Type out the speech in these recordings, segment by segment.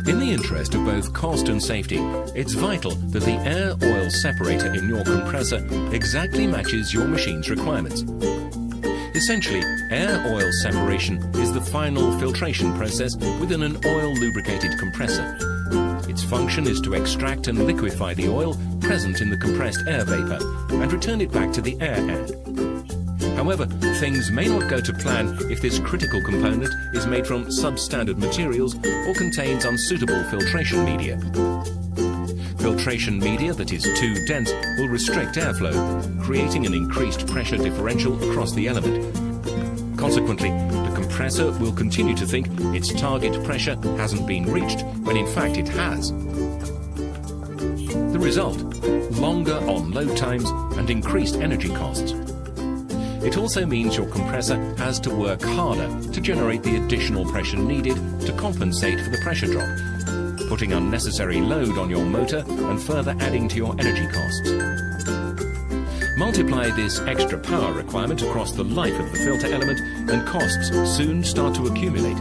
In the interest of both cost and safety, it's vital that the air-oil separator in your compressor exactly matches your machine's requirements. Essentially, air-oil separation is the final filtration process within an oil-lubricated compressor. Its function is to extract and liquefy the oil present in the compressed air vapor and return it back to the air end. However, things may not go to plan if this critical component is made from substandard materials or contains unsuitable filtration media. Filtration media that is too dense will restrict airflow, creating an increased pressure differential across the element. Consequently, the compressor will continue to think its target pressure hasn't been reached when in fact it has. The result: longer on-load times and increased energy costs. It also means your compressor has to work harder to generate the additional pressure needed to compensate for the pressure drop, putting unnecessary load on your motor and further adding to your energy costs. Multiply this extra power requirement across the life of the filter element and costs soon start to accumulate.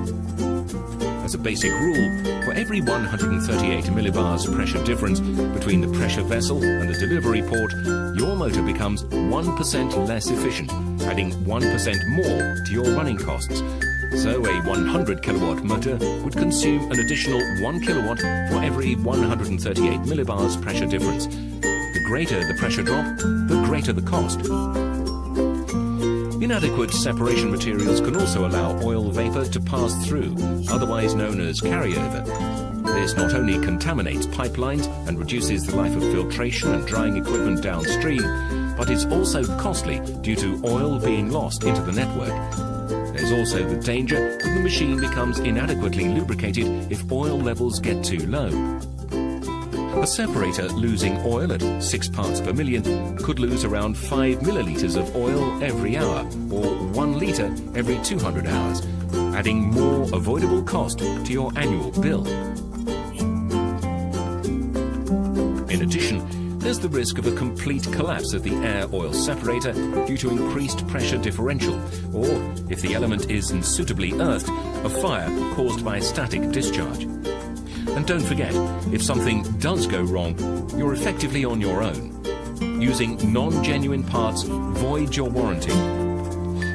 As a basic rule, for every 138 millibars pressure difference between the pressure vessel and the delivery port, your motor becomes 1% less efficient, adding 1% more to your running costs. So a 100 kilowatt motor would consume an additional 1 kilowatt for every 138 millibars pressure difference. The greater the pressure drop, the greater the cost. Inadequate separation materials can also allow oil vapor to pass through, otherwise known as carryover. This not only contaminates pipelines and reduces the life of filtration and drying equipment downstream, but is also costly due to oil being lost into the network. There's also the danger that the machine becomes inadequately lubricated if oil levels get too low. A separator losing oil at 6 parts per million could lose around 5 milliliters of oil every hour, or 1 liter every 200 hours, adding more avoidable cost to your annual bill. In addition, there's the risk of a complete collapse of the air-oil separator due to increased pressure differential, or, if the element is unsuitably earthed, a fire caused by static discharge. And don't forget, if something does go wrong, you're effectively on your own. Using non-genuine parts voids your warranty.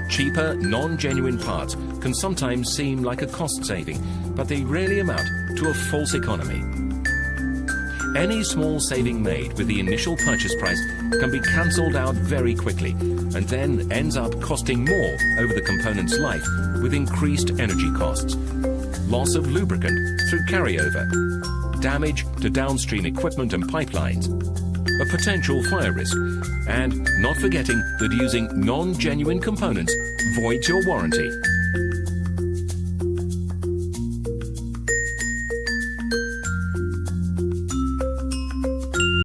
Cheaper, non-genuine parts can sometimes seem like a cost saving, but they rarely amount to a false economy. Any small saving made with the initial purchase price can be cancelled out very quickly and then ends up costing more over the component's life with increased energy costs, loss of lubricant through carryover, damage to downstream equipment and pipelines, a potential fire risk, and not forgetting that using non-genuine components voids your warranty.